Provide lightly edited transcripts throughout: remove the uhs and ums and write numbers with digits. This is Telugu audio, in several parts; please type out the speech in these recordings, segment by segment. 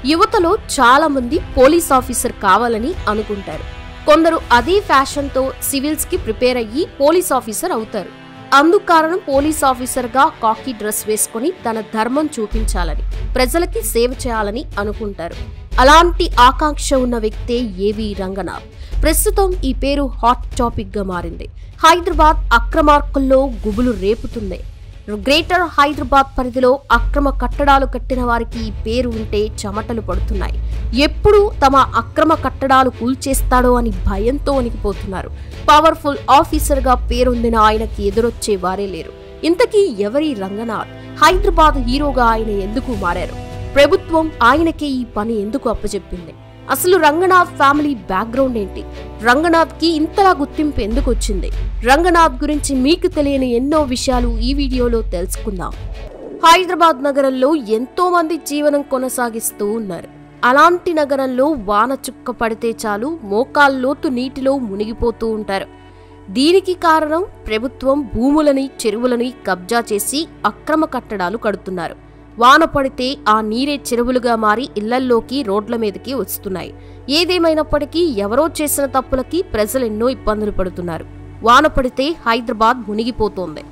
యువతలో చాలా మంది పోలీస్ ఆఫీసర్ కావాలని అనుకుంటారు. కొందరు అదే ఫ్యాషన్ తో సివిల్స్ కి ప్రిపేర్ అయ్యి పోలీస్ ఆఫీసర్ అవుతారు. అందుకు కారణం పోలీస్ ఆఫీసర్ గా కాకీ డ్రెస్ వేసుకుని తన ధర్మం చూపించాలని, ప్రజలకి సేవ చేయాలని అనుకుంటారు. అలాంటి ఆకాంక్ష ఉన్న వ్యక్తే ఏవి రంగనాథ్. ప్రస్తుతం ఈ పేరు హాట్ టాపిక్ గా మారింది. హైదరాబాద్ అక్రమార్కుల్లో గుబులు రేపుతుంది. గ్రేటర్ హైదరాబాద్ పరిధిలో అక్రమ కట్టడాలు కట్టిన వారికి ఈ పేరు ఉంటే చెమటలు పడుతున్నాయి. ఎప్పుడు తమ అక్రమ కట్టడాలు కూల్చేస్తాడో అని భయంతో వణికిపోతున్నారు. పవర్ఫుల్ ఆఫీసర్ గా పేరొందిన ఆయనకి ఎదురొచ్చే వారే లేరు. ఇంతకీ ఎవరి రంగనాథ్? హైదరాబాద్ హీరోగా ఆయన ఎందుకు మారారు? ప్రభుత్వం ఆయనకే ఈ పని ఎందుకు అప్పచెప్పింది? అసలు రంగనాథ్ ఫ్యామిలీ బ్యాక్గ్రౌండ్ ఏంటి? రంగనాథ్ కి ఇంతలా గుర్తింపు ఎందుకు వచ్చింది? రంగనాథ్ గురించి మీకు తెలియని ఎన్నో విషయాలు ఈ వీడియోలో తెలుసుకుందాం. హైదరాబాద్ నగరంలో ఎంతో మంది జీవనం కొనసాగిస్తూ ఉన్నారు. అలాంటి నగరంలో వాన చుక్క పడితే చాలు మోకాల్లోతు నీటిలో మునిగిపోతూ ఉంటారు. దీనికి కారణం ప్రభుత్వం భూములని, చెరువులని కబ్జా చేసి అక్రమ కట్టడాలు కడుతున్నారు. వాన పడితే ఆ నీరే చెరువులుగా మారి ఇళ్లల్లోకి, రోడ్ల మీదకి వస్తున్నాయి. ఏదేమైనప్పటికీ ఎవరో చేసిన తప్పులకి ప్రజలెన్నో ఇబ్బందులు పడుతున్నారు. వాన పడితే హైదరాబాద్ మునిగిపోతోంది.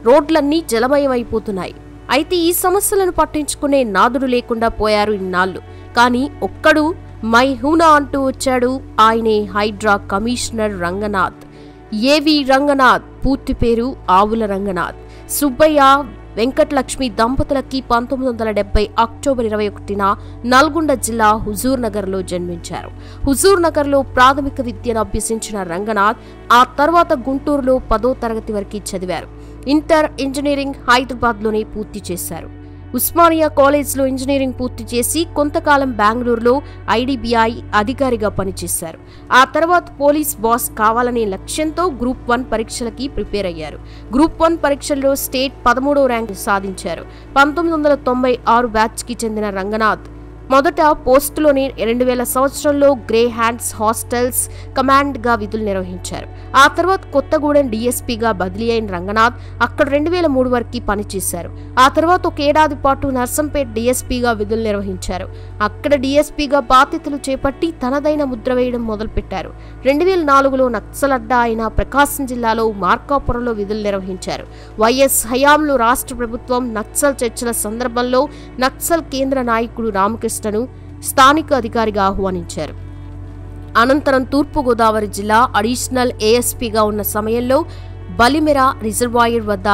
రోడ్లన్నీ జలమయమైపోతున్నాయి. అయితే ఈ సమస్యలను పట్టించుకునే నాదుడు లేకుండా పోయారు ఇన్నాళ్లు. కానీ ఒక్కడు మై హూనా అంటూ వచ్చాడు. ఆయనే హైడ్రా కమిషనర్ రంగనాథ్. ఏవి రంగనాథ్ పూర్తి పేరు ఆవుల రంగనాథ్. సుబ్బయ్య వెంకటలక్ష్మి దంపతులకి 1970 అక్టోబర్ 21న నల్గొండ జిల్లా హుజూర్ నగర్లో జన్మించారు. హుజూర్ నగర్లో ప్రాథమిక విద్యను అభ్యసించిన రంగనాథ్ ఆ తర్వాత గుంటూరులో 10వ తరగతి వరకు చదివారు. ఇంటర్ ఇంజనీరింగ్ హైదరాబాద్లోనే పూర్తి చేశారు. ఉస్మానియా కాలేజ్లో ఇంజనీరింగ్ పూర్తి చేసి కొంతకాలం బెంగళూరులో ఐడిబిఐ అధికారిగా పనిచేశారు. ఆ తర్వాత పోలీస్ బాస్ కావాలనే లక్ష్యంతో గ్రూప్ 1 పరీక్షలకి ప్రిపేర్ అయ్యారు. గ్రూప్ 1 పరీక్షల్లో స్టేట్ 13వ ర్యాంకు సాధించారు. 1996 బ్యాచ్కి చెందిన రంగనాథ్ మొదట పోస్టులోని 2000 సంవత్సరంలో గ్రే హ్యాండ్స్ హాస్టల్స్ కమాండ్ గా విధులు నిర్వహించారు. ఆ తర్వాత కొత్తగూడెం డిఎస్పీగా బదిలీ అయిన రంగనాథ్ అక్కడ 2003 వరకు పనిచేశారు. ఆ తర్వాత ఒక ఏడాది పాటు నర్సంపేట్ డిఎస్పీగా విధులు నిర్వహించారు. అక్కడ డిఎస్పీగా బాధ్యతలు చేపట్టి తనదైన ముద్ర వేయడం మొదలుపెట్టారు. 2004లో నక్సల్ అడ్డా అయిన ప్రకాశం జిల్లాలో మార్కాపురంలో విధులు నిర్వహించారు. వైఎస్ హయాంలో రాష్ట్ర ప్రభుత్వం నక్సల్ చర్చల సందర్భంలో నక్సల్ కేంద్ర నాయకుడు రామకృష్ణ స్థానిక అధికారిగా ఆహ్వానించారు. అనంతరం తూర్పుగోదావరి జిల్లా అడిషనల్ ఏఎస్పీగా ఉన్న సమయంలో బలిమెర రిజర్వాయర్ వద్ద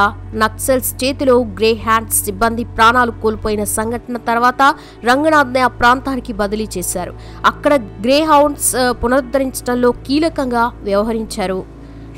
నక్సల్స్ చేతిలో గ్రే హ్యాండ్స్ సిబ్బంది ప్రాణాలు కోల్పోయిన సంఘటన తర్వాత రంగనాథ్ని ఆ ప్రాంతానికి బదిలీ చేశారు. అక్కడ గ్రే హౌండ్స్ పునరుద్ధరించడంలో కీలకంగా వ్యవహరించారు.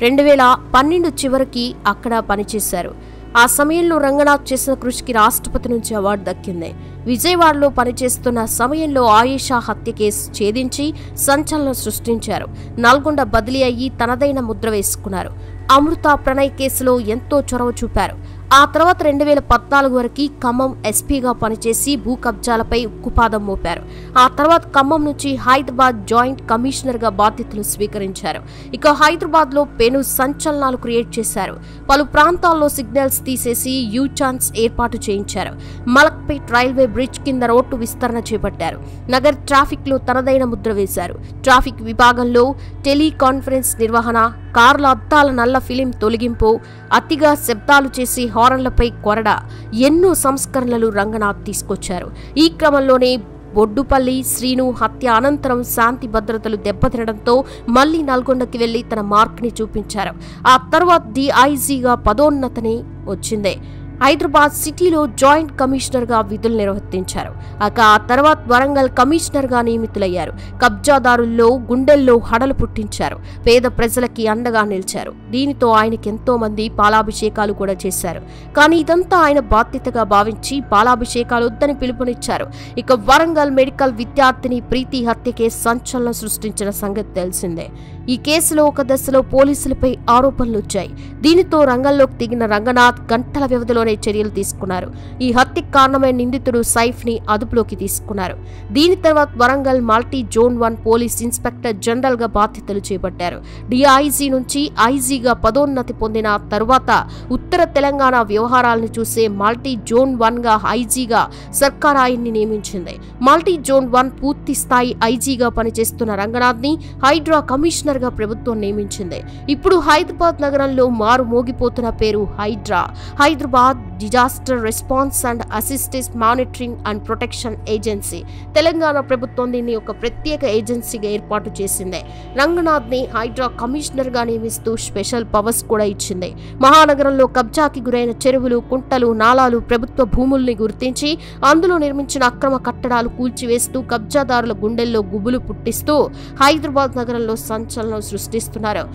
2012 చివరికి అక్కడ పనిచేశారు. ఆ సమయంలో రంగనాథ్ చేసిన కృషికి రాష్ట్రపతి నుంచి అవార్డు దక్కింది. విజయవాడలో పనిచేస్తున్న సమయంలో ఆయేషా హత్య కేసు ఛేదించి సంచలనం సృష్టించారు. నల్గొండ బదిలీ అయ్యి తనదైన ముద్ర వేసుకున్నారు. అమృత ప్రణయ్ కేసులో ఎంతో చొరవ చూపారు. ఆ తర్వాత 2014 వరకు ఖమ్మం ఎస్పీగా పనిచేసి భూ కబ్జాలపై ఉక్కుపాదం మోపారు. ఆ తర్వాత ఖమ్మం నుంచి హైదరాబాద్ జాయింట్ కమిషనర్ గా బాధ్యతలు స్వీకరించారు. ఇక హైదరాబాద్ లో పెను సంచలనాలు క్రియేట్ చేశారు. పలు ప్రాంతాల్లో సిగ్నల్స్ తీసేసి యూ టర్న్స్ ఏర్పాటు చేయించారు. మలక్పేట్ రైల్వే బ్రిడ్జ్ కింద రోడ్డు విస్తరణ చేపట్టారు. నగర్ ట్రాఫిక్ లో తనదైన ముద్ర వేశారు. ట్రాఫిక్ విభాగంలో టెలికాన్ఫరెన్స్ నిర్వహణ, కార్ల అద్దాల నల్ల ఫిలిం తొలగింపు, అతిగా శబ్దాలు చేసి హారన్లపై కొరడ, ఎన్నో సంస్కరణలు రంగనాథ్ తీసుకొచ్చారు. ఈ క్రమంలోనే బొడ్డుపల్లి శ్రీను హత్య అనంతరం శాంతి భద్రతలు దెబ్బతినడంతో మళ్లీ నల్గొండకి వెళ్లి తన మార్క్ని చూపించారు. ఆ తర్వాత డిఐజీగా పదోన్నతని వచ్చిందే. హైదరాబాద్ సిటీలో జాయింట్ కమిషనర్ గా విధులు నిర్వర్తించారు. ఆ తర్వాత వరంగల్ కమిషనర్ గా నియమితులయ్యారు. కబ్జాదారుల్లో గుండెల్లో హడలు పుట్టించారు. పేద ప్రజలకి అండగా నిలిచారు. దీనితో ఆయనకి ఎంతో మంది పాలాభిషేకాలు కూడా చేశారు. కానీ ఇదంతా ఆయన బాధ్యతగా భావించి పాలాభిషేకాలు వద్దని పిలుపునిచ్చారు. ఇక వరంగల్ మెడికల్ విద్యార్థిని ప్రీతి హత్య కేసు సంచలనం సృష్టించిన సంగతి తెలిసిందే. ఈ కేసులో ఒక దశలో పోలీసులపై ఆరోపణలు వచ్చాయి. దీనితో రంగంలోకి దిగిన రంగనాథ్ గంటల వ్యవధిలో క్షణంలోనే చర్యలు తీసుకున్నారు. ఈ హత్యకు కారణమైన నిందితుడు సైఫ్ని అదుపులోకి తీసుకున్నారు. దీని తర్వాత Warangal multi zone 1 police inspector general గా బాధ్యతలు చేపట్టారు. డిఐజీ నుంచి ఐజీగా పదోన్నతి పొందిన తరువాత ఉత్తర తెలంగాణ వ్యవహారాలను చూసే మల్టీ జోన్ 1 గా ఐజీగా సర్కార్ ఆయన్ని నియమించింది. మల్టీ జోన్ 1 పూర్తి స్థాయి ఐజీగా పనిచేస్తున్న రంగనాథ్ ని హైడ్రా కమిషనర్ గా ప్రభుత్వం నియమించింది. ఇప్పుడు హైదరాబాద్ నగరంలో మారు మోగిపోతున్న పేరు Hydraa. Hyderabad disaster response and assistance monitoring and protection agency. Telangana ప్రభుత్వం దీన్ని ఒక ప్రత్యేక ఏజెన్సీగా ఏర్పాటు చేసింది. రంగనాథ్ ని హైడ్రా కమిషనర్ గా నియమిస్తూ స్పెషల్ పవర్స్ కూడా ఇచ్చింది. మహానగరంలో కబ్జాకి గురైన చెరువులు, కుంటలు, నాలాలు, ప్రభుత్వ భూముల్ని గుర్తించి అందులో నిర్మించిన అక్రమ కట్టడాలు కూల్చివేస్తూ కబ్జాదారుల గుండెల్లో గుబులు పుట్టిస్తూ హైదరాబాద్ నగరంలో సంచలనం సృష్టిస్తున్నారు.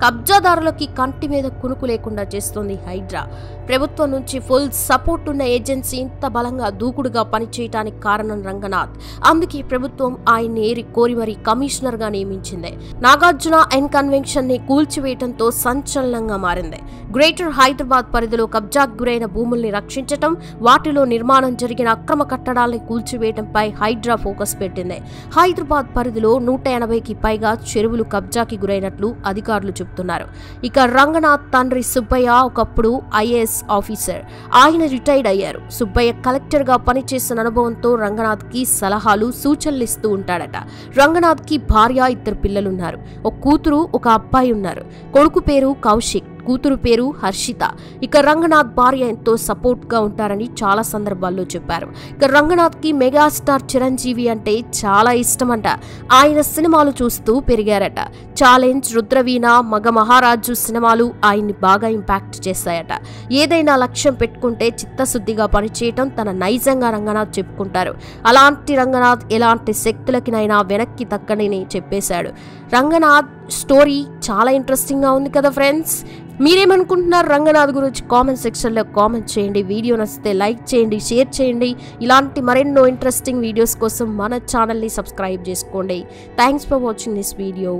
కబ్జాదారులకి కంటి మీద కునుకు లేకుండా చేస్తోంది హైడ్రా. ప్రభుత్వం నుంచి ఫుల్ సపోర్ట్ ఉన్న ఏజెన్సీ ఇంత బలంగా దూకుడుగా పనిచేయడానికి కారణం రంగనాథ్. అందుకే ప్రభుత్వం ఆయన్ని ఏరి కోరి మరీ కమిషనర్ గా నియమించింది. నాగార్జున ఎన్ కన్వెన్షన్ ని కూల్చివేయడంతో సంచలనంగా మారింది. గ్రేటర్ హైదరాబాద్ పరిధిలో కబ్జాకు గురైన భూముల్ని రక్షించటం, వాటిలో నిర్మాణం జరిగిన అక్రమ కట్టడాల్ని కూల్చివేయడంపై హైడ్రా ఫోకస్ పెట్టింది. హైదరాబాద్ పరిధిలో 180కి పైగా చెరువులు కబ్జాకి గురైనట్లు అధికారులు చెబుతున్నారు. ఇక రంగనాథ్ తండ్రి సుబ్బయ్య ఒకప్పుడు ఐఏఎస్ ఆఫీసర్. ఆయన రిటైర్డ్ అయ్యారు. సుబ్బయ్య కలెక్టర్ గా పనిచేసిన అనుభవంతో రంగనాథ్ కి సలహాలు, సూచనలు ఇస్తూ ఉంటాడట. రంగనాథ్ కి భార్య, 2 పిల్లలున్నారు. ఒక కూతురు, ఒక అబ్బాయి ఉన్నారు. కొడుకు పేరు కౌశిక్, కూతురు పేరు హర్షిత. ఇక రంగనాథ్ భార్య ఎంతో సపోర్ట్ గా ఉంటారని చాలా సందర్భాల్లో చెప్పారు. ఇక రంగనాథ్ కి మెగాస్టార్ చిరంజీవి అంటే చాలా ఇష్టమంట. ఆయన సినిమాలు చూస్తూ పెరిగారట. ఛాలెంజ్, రుద్రవీణ, మగ మహారాజు సినిమాలు ఆయన్ని బాగా ఇంపాక్ట్ చేశాయట. ఏదైనా లక్ష్యం పెట్టుకుంటే చిత్తశుద్ధిగా పనిచేయటం తన నైజంగా రంగనాథ్ చెప్పుకుంటారు. అలాంటి రంగనాథ్ ఎలాంటి శక్తులకినైనా వెనక్కి తగ్గని చెప్పేశాడు. రంగనాథ్ స్టోరీ చాలా ఇంట్రెస్టింగ్ గా ఉంది కదా ఫ్రెండ్స్. మీరేమనుకుంటున్నారు రంగనాథ్ గురించి కామెంట్ సెక్షన్లో కామెంట్ చేయండి. వీడియో నచ్చితే లైక్ చేయండి, షేర్ చేయండి. ఇలాంటి మరెన్నో ఇంట్రెస్టింగ్ వీడియోస్ కోసం మన ఛానల్ని సబ్స్క్రైబ్ చేసుకోండి. Thanks for watching this video.